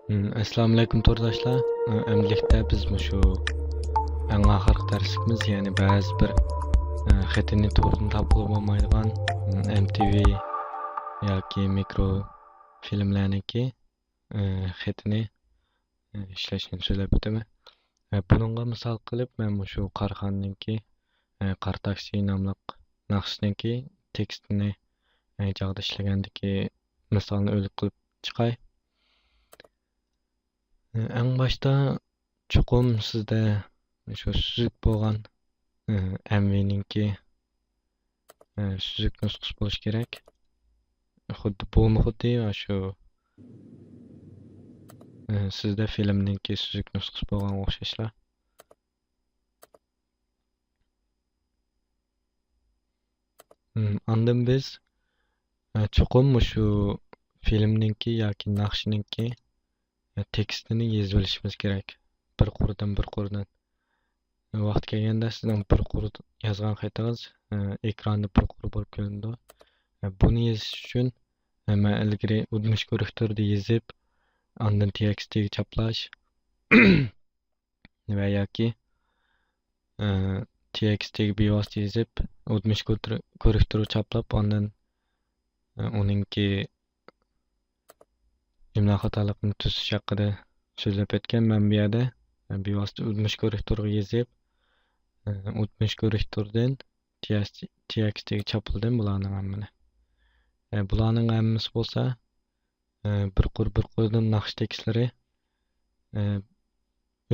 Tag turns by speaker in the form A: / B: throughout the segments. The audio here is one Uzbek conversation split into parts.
A: Assalomu alaykum to'rdoshlar. Endilikda biz shu eng oxirgi darsligimiz, ya'ni ba'zi bir xetini to'g'ri topib bo'lmaydigan MTV yoki mikro filmlarniki xetini ishlashni so'zlab o'taman. Buningga misol qilib men shu Qarxonniki Qar taksi nomli naqshniki tekstini joyda ishlagandiki misolni o'lik qilib chiqay. Eng başta chuqum sizda shu suzuk bo'lgan MV'ninki suzuk nusxasi bo'lishi kerak. Xuddi shu sizda filmninki suzuk nusxasi bo'lgan o'xshashlar. Ondan biz chuqum shu filmninki yoki naqshninki tekstini yozib olishimiz kerak. Bir qurdan. Vaqt kelganda sizning bir qur yozgan xatingiz ekranda bir qur bo'lib ko'rinadi. Buni yozish uchun men ilgari o'tmish korrektorda yozib, ondan txtga choplash va yoki txtga bevosita yozib, o'tmish korrektorga choplab, ondan uningki imlo xatoligini tuzish haqida so'zlab o'tgan. Men bu yerda bevosita o'tmish korrektorga yozib, o'tmish korrektordan txtga chopildim bularning hammani. Bularning hammasi bo'lsa bir qurdan naqsh tekstlari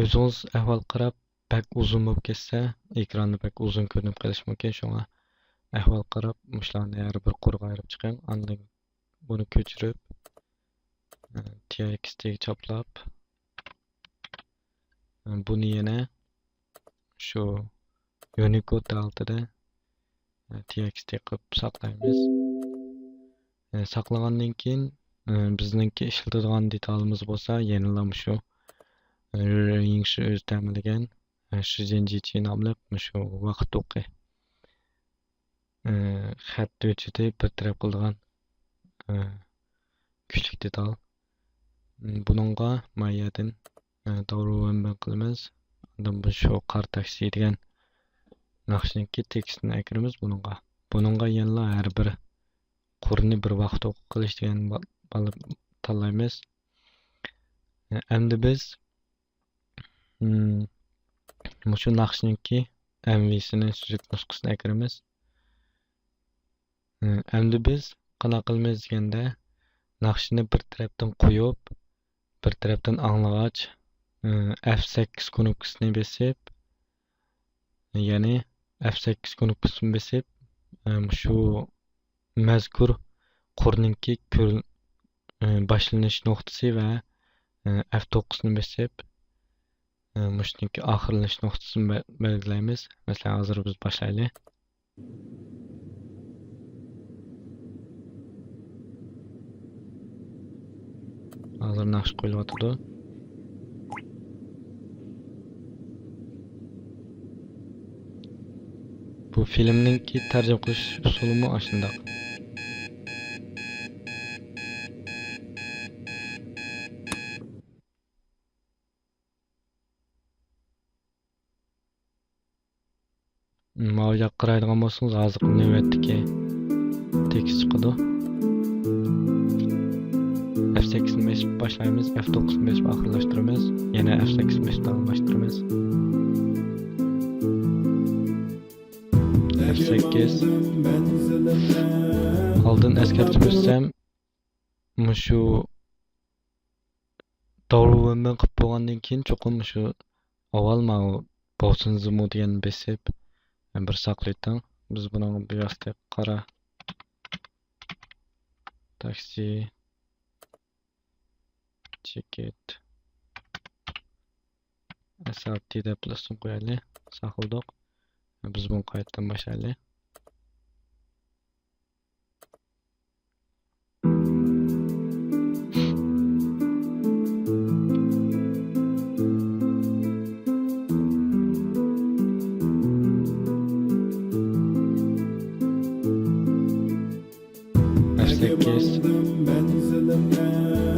A: o'zingiz ahvol qarab bak uzun bo'lib ketsa, ekranda bak uzun ko'rinib qolishi mumkin. Shunga ahvol qarab mushlarni har bir qurga ayirib chiqing. Ondan buni ko'chirib txtga choplab, buni yana shu Unicode altida txt qilib saqlaymiz. Saqlagandan keyin bizningki ishlatadigan detalimiz bo'lsa, yana shu ring shu o'z ta'minlagan Shizenjichi nomli shu vaqt o'qi xat o'chida bir taraf qiladigan kuchli detal. Buningga mayadan to'g'ri qilamiz. Ondan bu shu Qar taksi degan naqshniki tekstini akiramiz buningga. Buningga yana har bir qurni bir vaqt o'qi qilish degan tanlaymiz. Endi biz shu naqshniki MV'sini suzuk nusxasini akiramiz. Endi biz qana qilamiz deganda naqshni bir tarafdan qo'yib, bir tarafdan anglag'ach F8 knopkasini bosib, ya'ni F8 knopkasini bosib, shu mazkur qurninki boshlanish nuqtasi va F9 ni bosib, mushniki oxirlanish nuqtasini belgilaymiz. Masalan, hozir biz boshlaylik. Hozir naqsh qo'yilyapti. Bu filmninki tarjima qilish usulimi shunday. Mavja qaraydigan bo'lsangiz, hozir navbatdagi tekst chiqadi. F8 ni bosib boshlaymiz, F9 ni bosib oxirlashtiramiz, yana F8 ni bosib davomlashtiramiz. F8 oldin eskartib o'tsam, shu to'g'ri o'rndan qilib bo'lgandan keyin cho'qim shu avval bo'lsin zimu degan bosib bir saqlayting. Biz buni bevosita qara taksi ticket SRT deb plusni qo'yaylik. Saqladik. Biz bunu qaytadan boshlaylik. F8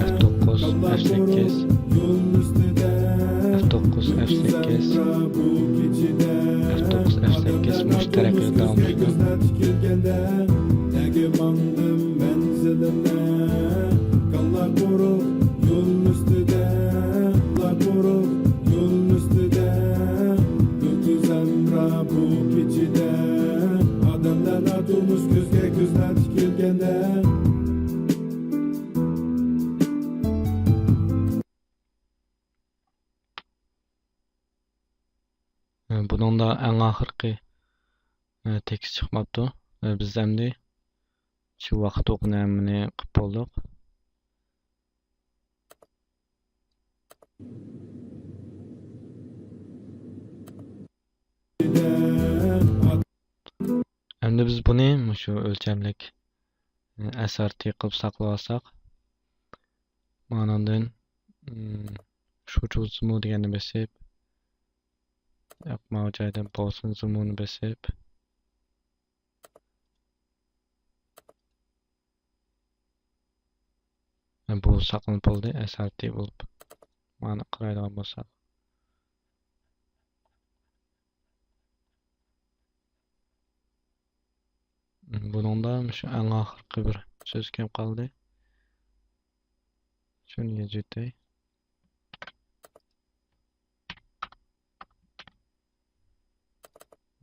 A: F9 F8, F9, F8, F9, F8 müşterek devam ediyor. Bunun da en ahırkı tekst çıkmaptı. Biz endi şu vaqt o'qinamini qilib boldik. Endi biz buni şu o'lchamlik SRT qilib saqlab olsak, manandan shu zoom deganni besib, yo'q joydan bo'lsin zoom'ini besib, bu saqlanib bo'ldi SRT bo'lib. Mana qaraydigan bo'lsak. Buningda shu eng oxirgi bir so'z kelib qoldi. Shuni yozaylik.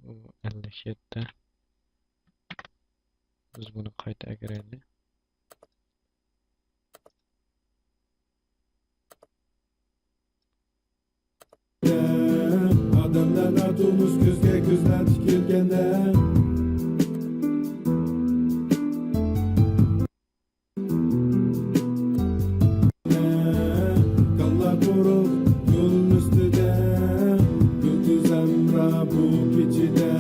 A: Bu 57. Biz buni qayta agaraylik. Adamlar atılmış gözge gözler tikilgende. Kallar koruk yolun üstüde. Gökyüz emra bu geçide.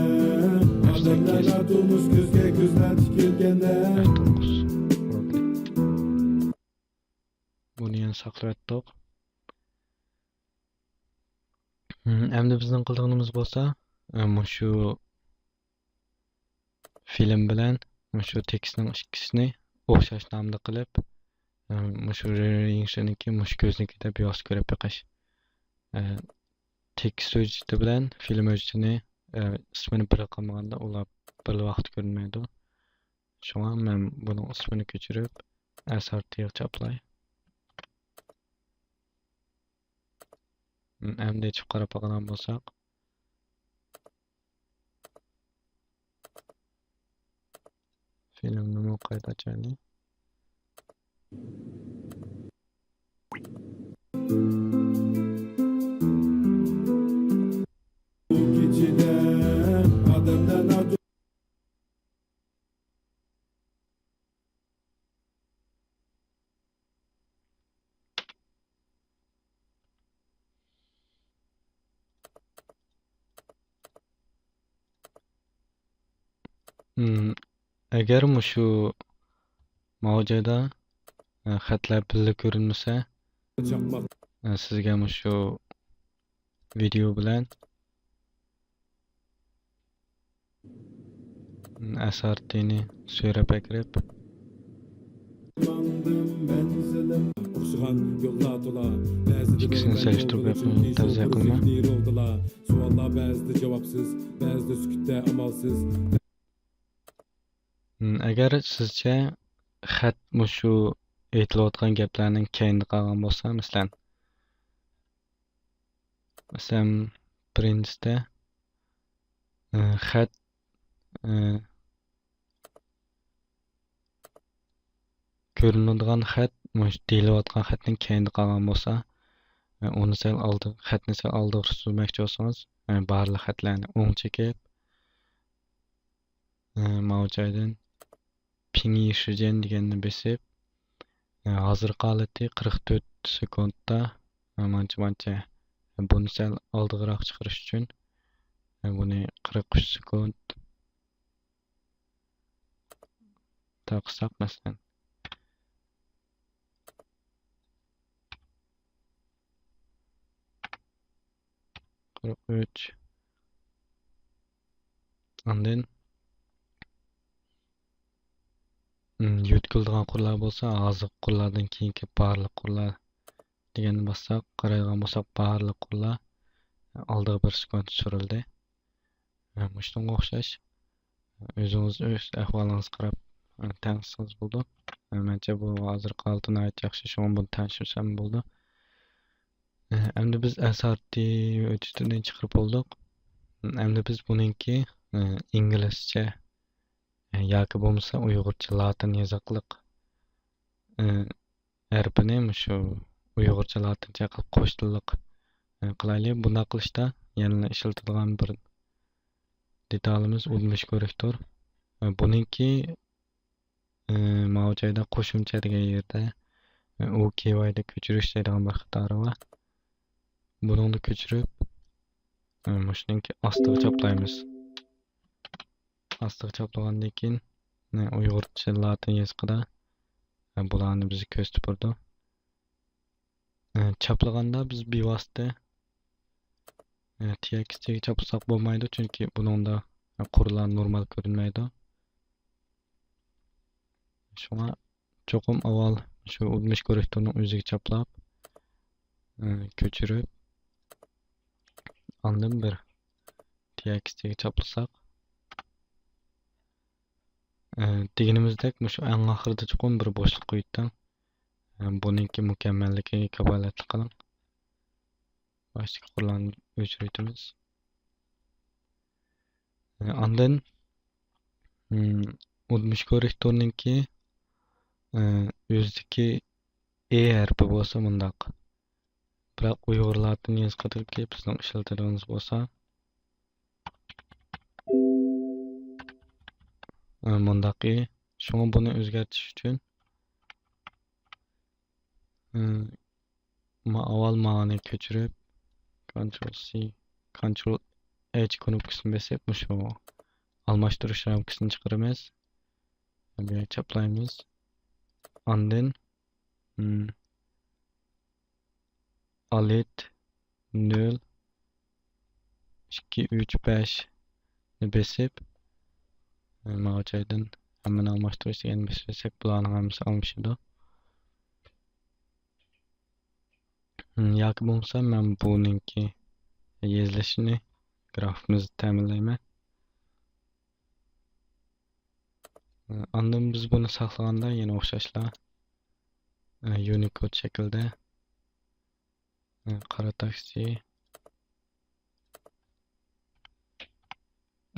A: Adamlar atılmış gözge gözler tikilgende. Bunu yan saqlab etdik. Endi bizning qilganimiz bo'lsa, shu film bilan shu tekstning ikkisini o'xshash nomda qilib, shu ringshninki, shu ko'zniki deb yozib ko'rib beqish. Tekst hujjati bilan film hujjatini ismini bir qilmaganda ular bir vaqt ko'rinmaydi. Shunga men buning ismini ko'chirib SRTga chaplay. Endi chiqib qarab olgan bo'lsak, filmni qayta ochaylik. Agar shu mavzuda xatlar birga ko'rinmasa, sizga shu video bilan SRTni so'rab akirib ikisini solishtirib yapmayı tavsiye qilma. Savollar ba'zida javobsiz, ba'zida sukutda amalsiz. Agar sizcha xat shu aytilayotgan gaplarning keyinda qolgan bo'lsa, masalan birinchida xat ko'rinadigan xat deyilayotgan xatning keyinda qolgan bo'lsa, uni xatni sal oldiga surmoqchi bo'lsangiz, barliq xatlarni o'ng chekib, mavjoydan pingi shijen deganni besib, hozirgi holati 44 sekundda mancha buni sal oldiroq chiqarish uchun buni 43 sekund taqsak masalan. And then yutkildigan qurlar bo'lsa, hozir qurlardan keyingi barliq qurlar deganni bossak, qaraydigan bo'lsak, barliq qurlar aldiga bir sekund tushirildi. Shunga o'xshash o'zingiz o'z ahvolingizga qarab tanishsangiz bo'ldi. Menimcha bu hozirgi holati nihoyat yaxshi, shunga buni tanishirsam bo'ldi. Endi biz SRT o'tishdan chiqarib oldik. Endi biz buningki inglizcha yoki bo'lmasa uyg'urcha latin yoziqliq harfini shu uyg'urcha latincha qilib qo'shtirliq qilaylik. Bunday qilishda yana ishlatadigan bir detalimiz o'tmish korektor. Buningki mana joyda qo'shimcha degan yerda u KY'da ko'chirish deydigan bir xatori bor. Buni ko'chirib shuningki ostiga chaplaymiz. Ostiga chaplagandan keyin uyg'urcha latin yoziqida bularni bizni ko'z tupurdi. Chaplaganda biz bevosita TXTga chaplasak bo'lmaydi, chunki buningda qurlar normal ko'rinmaydi. Shunga cho'qim avval shu o'tmish korektorning o'ziga chaplab ko'chirib ondan bir TXTga chaplasak deganimizdek shu eng oxirida cho'qim bir bo'shliq qo'ydim. Buningki mukammalligiga kafolatlik qiling. Boshqa qurlarni o'chiramiz. Ondan o'tmish korektorninki o'zidagi harfi bo'lsa mundaq. Biroq uyg'ur latin yoziqidagi bizning ishlatadiganimiz bo'lsa mundaqi. Shunga buni o'zgartirish uchun avval ma'ni ko'chirib Ctrl C, Ctrl H knopkasini bosib shu almashtirish ramkasini chiqaramiz. Bunga chaplaymiz. Ondan Alt 0 2 3 5 ni bosib mana joydan hammani almashtirish deganni bossak bularning hammasi almashadi. Yoki bo'lmasa men buningki yozilishini grafimizni ta'minlayman. Ondan biz buni saqlaganda yana o'xshashlar Unicode shaklda qora taksi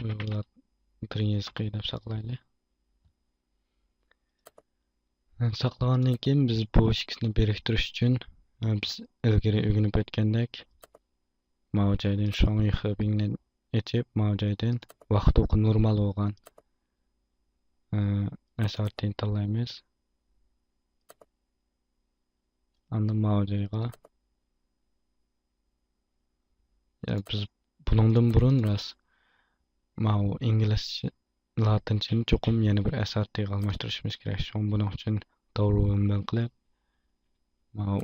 A: uyg'urlar yoziqi deb saqlaylik. Saqlagandan keyin biz bu ikkisini biriktirish uchun biz ilgari o'rganib o'tgandek mana joydan shunga hisobingni ochib mana joydan vaqt o'qi normal bo'lgan SRTni tanlaymiz. Ondan mana joyga biz buningdan burun ras mana inglizcha latinchani cho'qim yana bir SRTga almashtirishimiz kerak. Shuning buning uchun to'g'ri qilib mana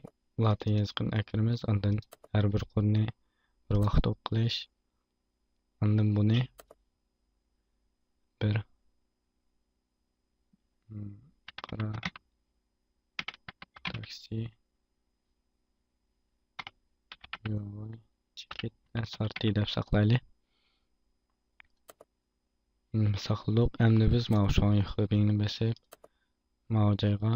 A: latin yoziqini akiramiz. Ondan har bir qurni bir vaqt o'qish. Ondan buni bir qara taksi yo'l chekit SRT deb saqlaylik. Saqladik. Endi biz mana shu hisobingni bosib mana joyga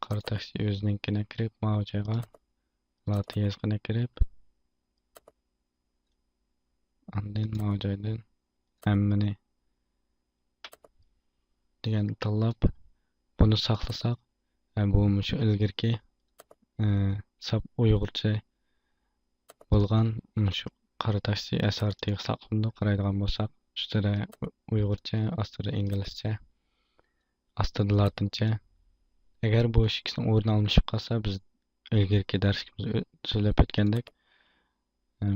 A: qara taksi o'zininkini kirib mana joyga latin yoziqini kirib ondan mana joydan hammani degan tanlab buni saqlasak bu shu ilgirki sap uyg'urcha bo'lgan shu qara taksi SRTga saqlanib qaraydigan bo'lsak ustida uyg'urcha, ostida inglizcha, ostida latincha. Agar bu ikkisini o'rni almashib qolsa biz ilgirki darsimizda so'zlab o'tgandek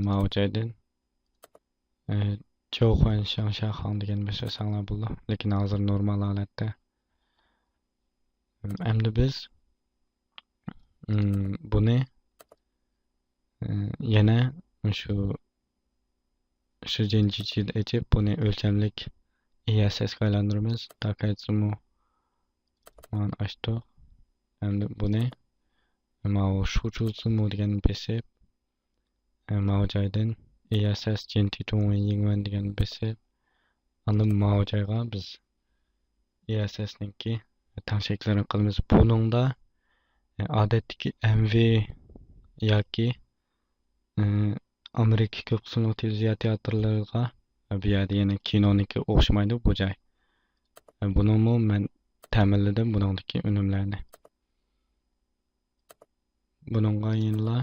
A: mana joydan Chouhuan Shangshan degan bir so'z anglar bo'ldi. Lekin hozir normal holatda. Endi biz buni yana shu jinjitni ochib buni o'lchamlik ESS ga aylantiramiz. Takaytsumu mana açtık. Endi buni Mao Shujuzimu degan besib, Mao joydan ESS Gentitong Yingwen degan besib, andan Mao joyga biz ESS'ninki tangshaklarini qilamiz. Buningda odatdagi MV yoki Amerika ko'p qismli televiziya teatrlariga bu yerda yana kinoniki o'xshamaydi bu joy. Buningmi men ta'minladim buningdagi unumlarni. Buningga yana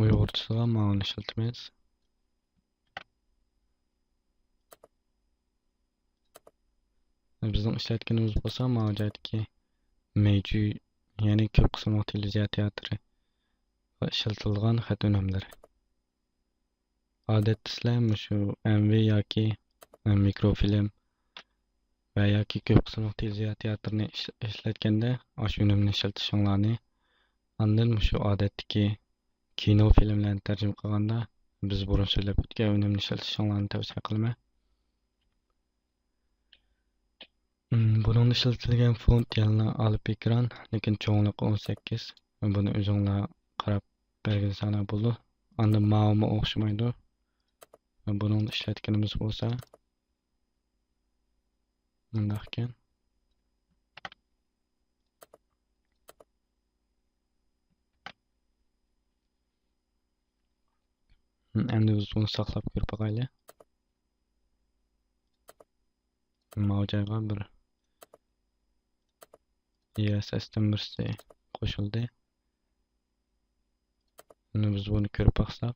A: Uyg'urchasiga ma'lum ishlatamiz. Bizning ishlatganimiz bo'lsa mavjudki Meiju, ya'ni ko'p qismli televiziya teatri va ishlatilgan xat unumlari. Odatda sizlar shu MV yoki mikrofilm va yoki ko'p qismli televiziya teatrini ishlatganda shu unumni ishlatishinglarni, andan shu odatdagi kino filmlarni tarjima qilganda biz burun so'zlab o'tgan unumni ishlatishinglarni tavsiya qilaman. Bunun ishlatilgan font yana olib ekran, lekin cho'ngliqi 18. Buni o'zinglar qarab belgilasanglar bo'ldi. Anda ma'lumot o'xshamaydi. Bunun ishlatganimiz bo'lsa bunday ekan. Endi biz buni saqlab ko'rib boqaylik. Mavjaga bir ESS'dan birisi qo'shildi. Endi biz buni ko'rib boqsak,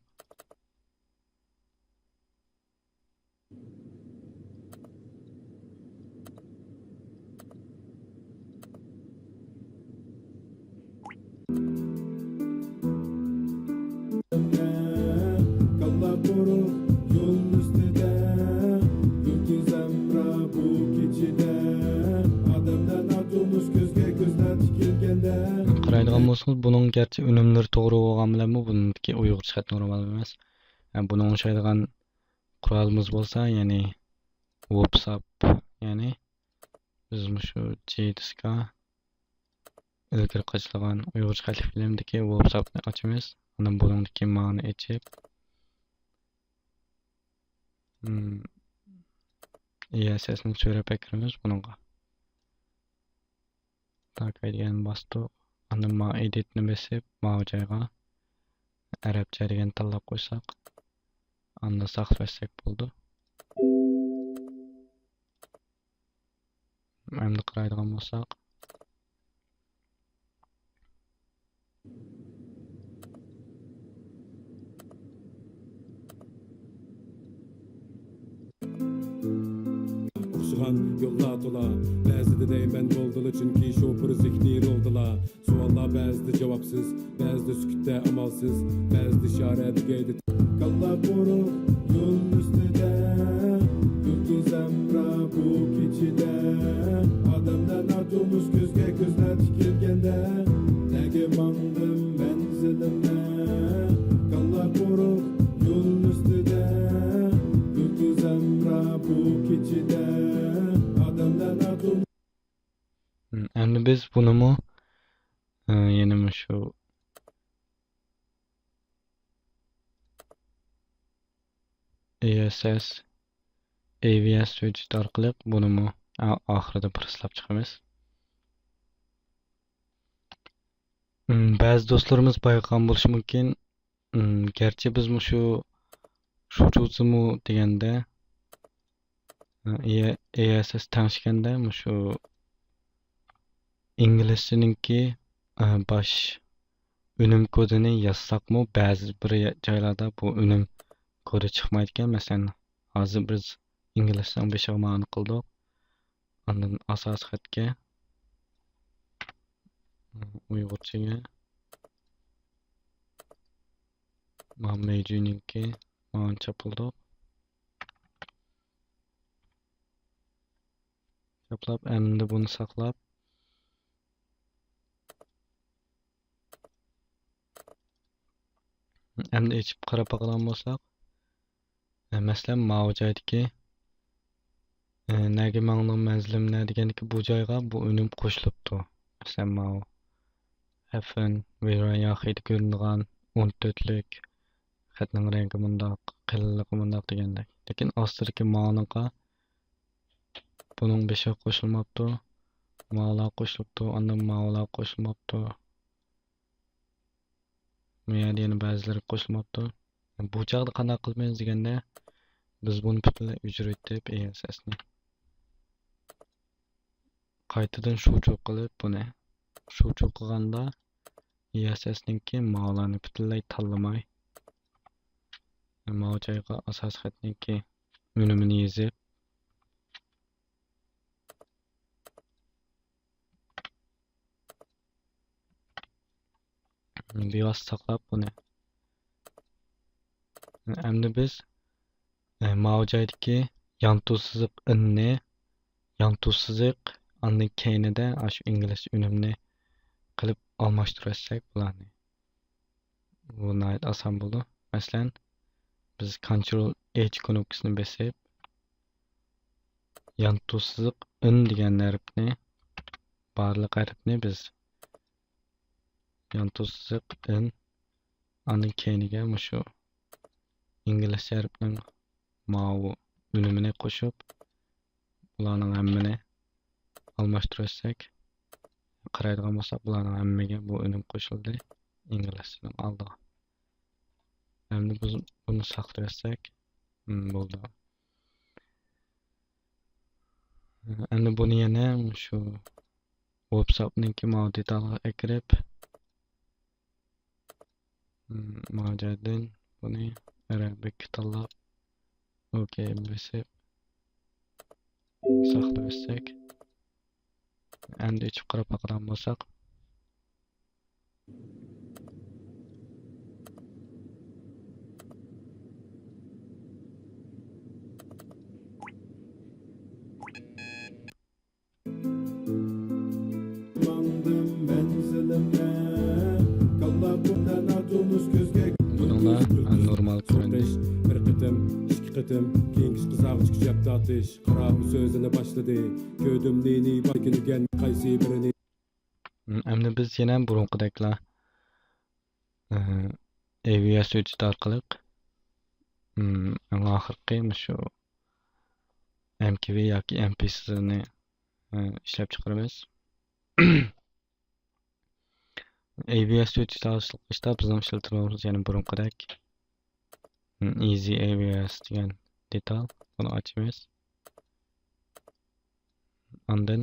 A: qaraydigan bo'lsangiz, buning gerçi unumlari to'g'ri bo'lgan bilanmi buniki uyg'urcha xat normal emas. Buni o'xshaydigan qurolimiz bo'lsa, ya'ni WhatsApp, ya'ni biz shu JDSK ilgari qo'shilgan uyg'urcha xat filmdagi WhatsAppni ochamiz. Uni buningdagi ma'ni echib ESS'ni so'rab kiramiz buningga. Takaydigan bosdi. Unda ma editni besib, mavjaga arabcha degan tanlab qo'ysak, unda saqlasak bo'ldi. Endi qaraydigan bo'lsak,
B: yo'llar to'la, ba'zida deyman bo'ldilar chunki shofir zikni roldilar. Savollar ba'zida javobsiz, ba'zida sukutda amalsiz, ba'zida ishorat tugaydi. Kalla qo'ruq yo'l ustida, yulduz amra bu kechida, odamlar noturmuş ko'zga ko'zlar tikilganda, nega mangdim manzilimga. Kalla qo'ruq yo'l ustida, yulduz amra bu kechida.
A: Endi biz bunimi yana shu ESS AVS widget orqali bunimi oxirida prislab chiqamiz. Ba'zi do'stlarimiz bayqagan bo'lishi mumkin. Gerçi biz shu Shujuzimu deganda ESS tanishganda shu inglizchaninki bosh unum kodini yozsaqmi, ba'zi bir joylarda bu unum kodi chiqmaydi ekan. Masalan, hozir biz inglizchadan 5 ma'ni qildik. Ondan asos xatga uyg'urchaga Mejuninki ma'ni chopildi. Choplab, endi buni saqlab Endi echib qarab baqadigan bo'lsak, masalan, Mao joydagi nega mangning manzilim ne degandiki bu joyga bu unum qo'shilibdi. Masalan, Mao Heaven Viran yaxida ko'rinadigan 14lik xatning rangi bundoq, qilligi bundoq degandek. Lekin ostidagi Mao'ningga buning beshi qo'shilmabdi. Mao'lar qo'shilibdi, andan Mao'lar qo'shilmabdi. Bu yerda yana ba'zilari qo'shilmabdi. Bu chog'da qanday qilmaymiz deganda biz buni butunlay o'chirib ESS'ni qaytadan shuvchuq qilib buni shuvchuq qilganda ESS'ninki Mao'larni butunlay tanlamay Mao joyga asos xatninki unumini yezib bevosita saqlab buni. Endi biz Mao joydagi yantu siziq inni yantu siziq andan keynida shu ingliz unumni qilib almashtirsak bularni. Bu nayt oson bo'ldi. Masalan, biz Ctrl H knopkasini bosib yantu siziq in degan harfni barliq harfni biz yantu siziq in andan keyniga shu ingliz harfning Mao unumini qo'shib bularning hammani almashtirsak qaraydigan bo'lsak bularning hammaga bu unum qo'shildi inglizning oldiga. Endi biz buni saqlasak bo'ldi. Endi buni yana shu WhatsApp'ninki Mao detalga ekirib Mao'dan buni Arabik tanlab OK bosib saqlasak endi ichib qarab baqadigan bo'lsak
B: Mandım menzilimde Kalla bundan atılmış gözge
A: bununla normal ko'rindi.
B: Bir qitim, ikki qitim Kengish qizarg'ich kuchayapti atish Qarab so'zini boshladi Ko'dim neni bakilgan qaysi birini
A: Endi biz yana burunqidaklar AVS widget orqali oxirgi shu MKV yoki MPS'ni ishlab chiqaramiz. AVS widget ishda bizning ishlatuvimiz yana burunqidak Easy AVS degan detal buni ochamiz. Ondan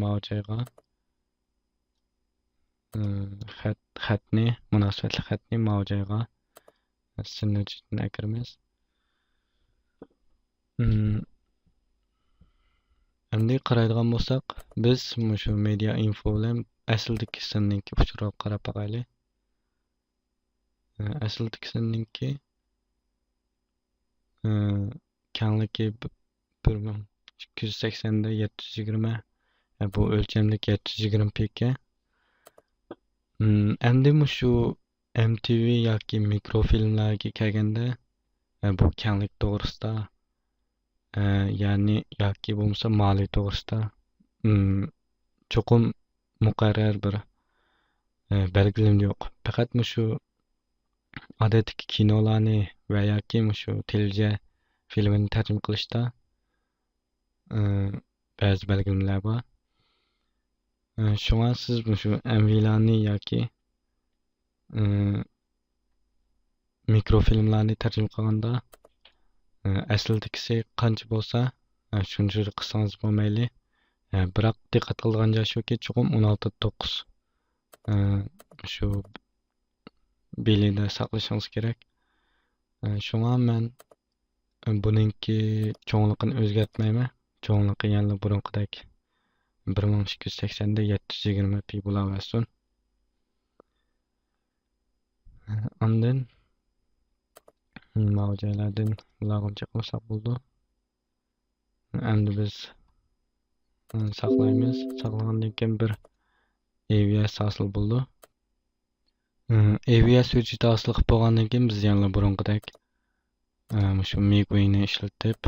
A: Mao joyga xatni munosabatli xatni Mao joyga sinirchini akiramiz. Endi qaraydigan bo'lsak biz shu media info bilan asldagi sinninki uchrab qarab baqayli. Asldagi sinninki kengligi 1280 da 720 bu o'lchamlik 720 pk. Endi shu MTV yoki mikrofilmlarga kelganda bu kenglik to'g'risida ya'ni yoki bo'lmasa moliy to'g'risida cho'qim muqarrar bir belgilam yo'q. Faqat shu odatdagi kinolarni va yoki shu televiziya filmini tarjima qilishda ba'zi belgilamlar bor. Shunga siz shu MVlarni yoki mikrofilmlarni tarjima qilganda asldagisi qancha bo'lsa shuncha qilsangiz bo'lmayli. Biroq diqqat qilgan joy shuki cho'qim 16:9 shu belida saqlashingiz kerak. Shunga men buningki cho'ngligini o'zgartmayman. Cho'ngligi yana burunqidek 1280 da 720 p bo'laversin. Ondan mavjlardan ularga qilsak bo'ldi. Endi biz saqlaymiz. Saqlagandan keyin bir AVS hosil bo'ldi. AVS hujjati asli qilib bo'lgandan keyin biz yana burunqidek shu Miguini ishlatib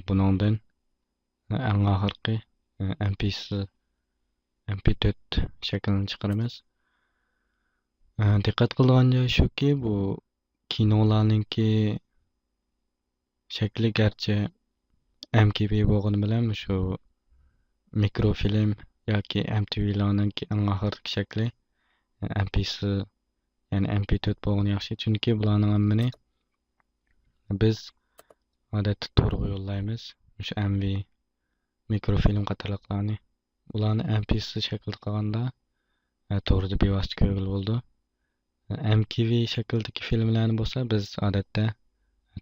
A: buningdan eng oxirgi MP4 shaklini chiqaramiz. Diqqat qiladigan joyi shuki, bu kinolarninki shakli garchi MKV bo'lgani bilan shu mikrofilm yoki MTVlarninki eng oxirgi shakli MP4 ya'ni MP4 bo'lgani yaxshi, chunki bularning hammani biz odatda to'rga yo'llaymiz. Shu MV mikrofilm qatorliqlarni ularni MP4 shaklida qilganda to'g'rida bevosita ko'rgili bo'ldi. MKV shaklidagi filmlarni bo'lsa biz odatda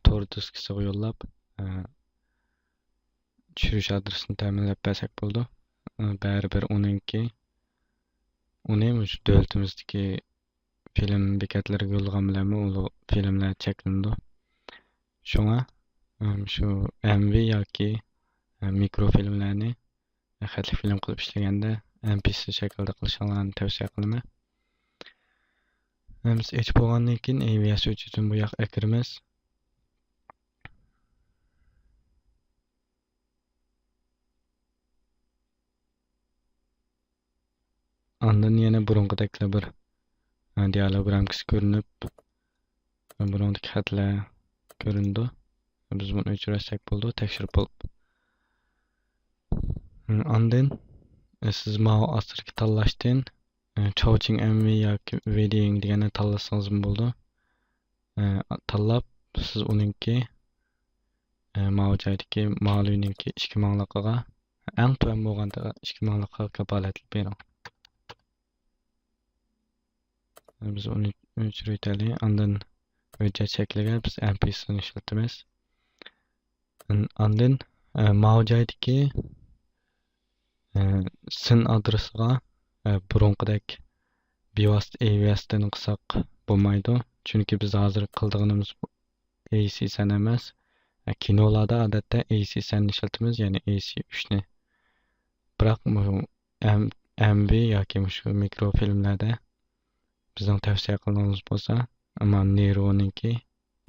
A: to'r diskisiga yo'llab tushirish adresini ta'minlab bersak bo'ldi. Baribir uni shu davlatimizdagi film bekatlariga yo'llagan bilan u filmlar cheklandi. Shunga shu MV yoki mikrofilmlarni xatli film qilib ishlaganda MP4 shaklida qilishinglarni tavsiya qilaman. Biz hech bo'lgandan keyin AVS uchun bu yoqqa kiramiz. Ondan yana burunqidaklar bir dialogramkasi ko'rinib, burunqidagi xatlar ko'rindi. Biz buni o'chirsak bo'ldi, tekshirib bo'lib. Ondan siz mana asirki tanlashdan Chowching MV yoki Wedding deganni tanlasangiz bo'ldi. Tanlab siz uningki mana joydagi ma'lumotninki 2000 liqiga eng tuvan bo'lganda 2000 liqqa kapolatlik bering. Biz uni o'chiraylik. Ondan hujjat shakliga biz MP4 ni ishlatamiz. Ondan mana joydagi sin adresiga burunqidek bevosita AVS dan qilsak bo'lmaydi. Chunki biz hozir qildiganimiz AC-san emas. Kinolarda odatda AC-san ishlatamiz, ya'ni AC3 ni. Biroq MV yoki shu mikrofilmlarda bizning tavsiya qilganimiz bo'lsa, ammo Nero'ninki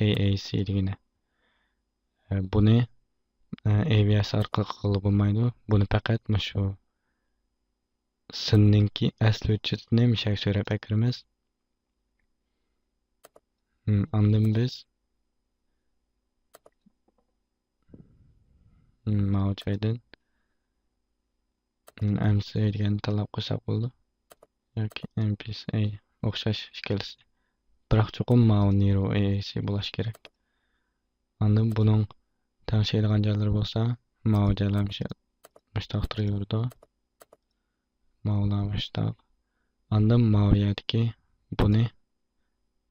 A: AAC degani. Buni AVS orqali qilib bo'lmaydi. Buni faqat shu sinninki asli hujjatini mishak so'rab kiramiz. Ondan biz mana joydan MC degan tanlab qo'ysak bo'ldi. Yoki MPSA o'xshash ikkalasi. Biroq cho'qim mana Nero AAC bo'lishi kerak. Ondan buning tanishadigan joylari bo'lsa, mana joylar mushtaq turaverdi. Mana mushtaq. Ondan mana yerdagi buni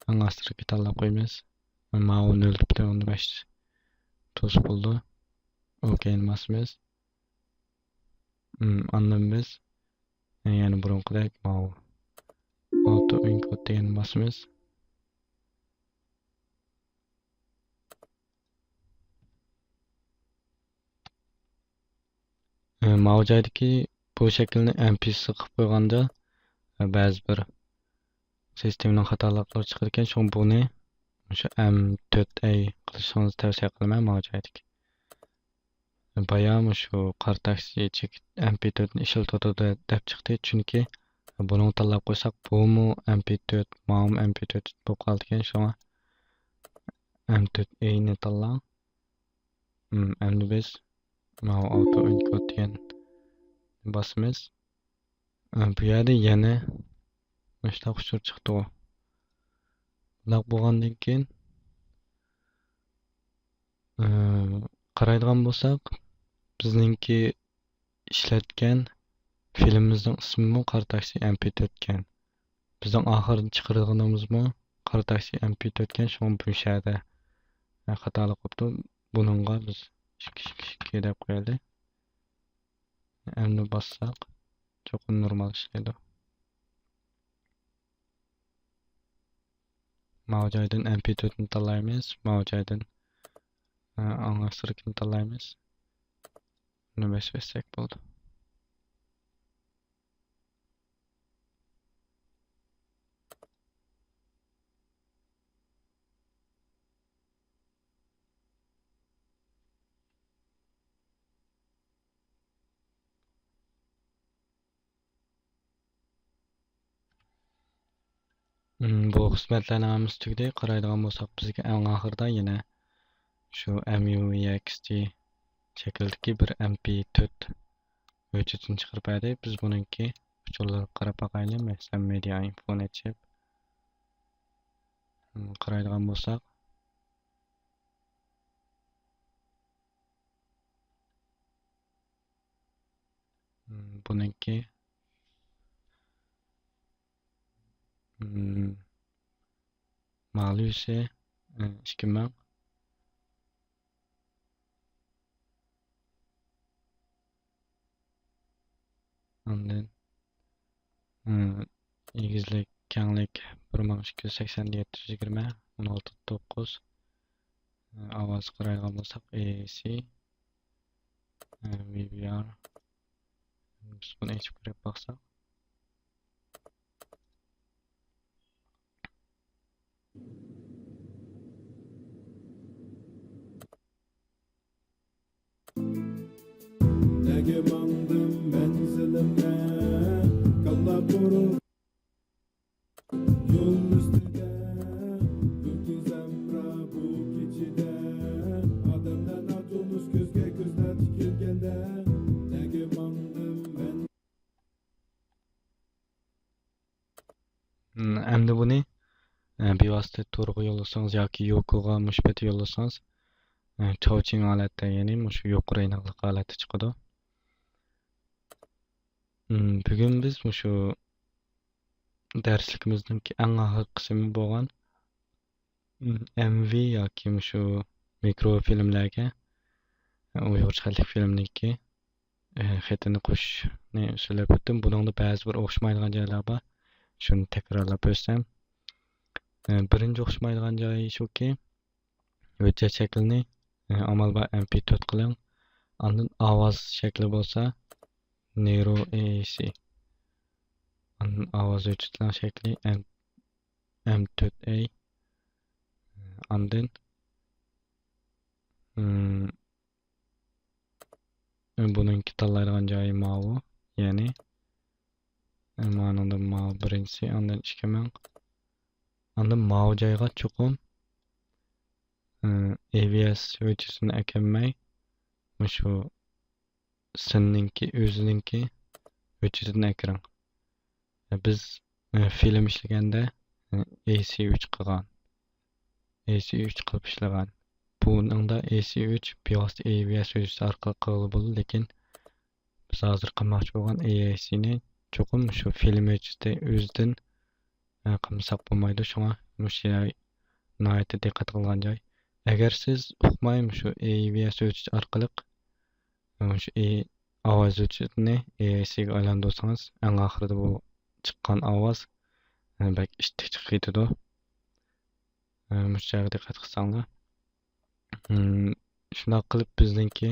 A: eng asirga tanlab qo'yamiz. Mana 0.5 to's bo'ldi. OK'ni bosamiz. Ondan biz yana burunqidek mana auto encode deganni bosamiz. Mana joydagi bu shaklni MP4 qilib qo'yganda ba'zi bir sistemaning xatoliklari chiqar ekan, shu buni o'sha M4A qilishingizni tavsiya qilaman mana joydagi. Bayam shu qor taksi MP4 ni ishlatadi deb chiqdi, chunki buni tanlab qo'ysak, bu MP4, mana MP4 bo'lib qoldi ekan, shunga M4A ni tanlang. Endi biz mana auto encode degan bosamiz. Bu yerda yana mushtaq uchur chiqdi. Bunday bo'lgandan keyin qaraydigan bo'lsak, bizningki ishlatgan filmimizning ismi Qor taksi MP4 ekan. Bizning oxirgi chiqarganimiz Qor taksi MP4 ekan, shu bu yerda xatolik bo'libdi. Buningga biz 2 deb qo'yaylik. Endi bossak cho'qim normal ishlaydi. Mana joydan MP4 ni tanlaymiz, mana joydan anglashtirikni tanlaymiz. Buni bossak bo'ldi. Bu xizmatlarni hammasi tugdi. Qaraydigan bo'lsak, bizga eng oxirida yana shu MUEXT shaklidagi bir MP4 hujjatini chiqarib berdi. Biz buningki uchurlarga qarab boqaylik. Masalan, Media Info Netship qaraydigan bo'lsak, buningki ma'lusi 2000. Ondan egizlik, kenglik 128720 16.9. Ovoz qaraydigan bo'lsak, AAC, VBR. Biz buni ochib ko'rib baksak.
B: Nege mandım menzilimde kalla vurup yol üstüde Ülkü zemra bu keçide Adamdan atılmış gözge gözler tikilgende Nege mandım men
A: Endi buni bevosita to'rga yo'llasangiz yoki yo'qqa musbat yo'llasangiz touching holatda, ya'ni shu yo'q raynoqli holatda chiqadi. Bugun biz shu darsligimizningki eng oxirgi qismi bo'lgan MV yoki shu mikrofilmlarga Uyg'urcha xaltlik filmningki xetini qo'shishni so'zlab o'tdim. Buningda ba'zi bir o'xshamaydigan joylar bor. Shuni takrorlab o'tsam, birinchi o'xshamaydigan joyi shuki, hujjat shaklini amal bor MP4 qiling. Ondan ovoz shakli bo'lsa Nero AAC. Ondan ovoz hujjatlar shakli M4A. Ondan buningki tanlaydigan joyi mavi, ya'ni ma'noda mavi birinchisi, ondan 2000. Ondan mavi joyga cho'qim AVS hujjatini ekanmay, shu sinninki o'zininki hujjatini ekiring. Biz film ishlaganda AC3 qilgan. AC3 qilib ishlagan. Buningda AC3 bevosita AVS hujjati orqali qilib bo'ladi, lekin biz hozir qilmoqchi bo'lgan AAC ni cho'qim shu film hujjati o'zidan qilmasak bo'lmaydi. Shunga shu nihoyatda diqqat qilgan joy. Agar siz uqmay shu AVS hujjati orqali shu ovoz hujjatini AAC ga aylantirsangiz, eng oxirida bu chiqqan ovoz bak ishtik chiqadi. Mushtaga diqqat qilsanglar. Shunday qilib bizningki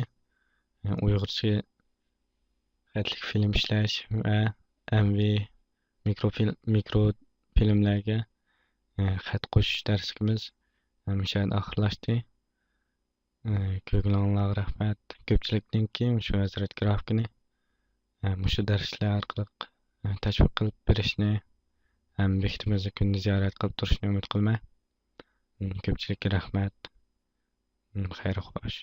A: Uyg'urcha xatlik film ishlash va MV mikrofilmlarga xat qo'shish darsligimiz mushada oxirlashdi. Ko'ngilingizga rahmat. Ko'pchilikningki shu Hazrat grafikini shu darslar orqali tashviq qilib berishni ham bekitimizni kunni ziyorat qilib turishni umid qilmay. Ko'pchilikka rahmat. Xayr xo'sh.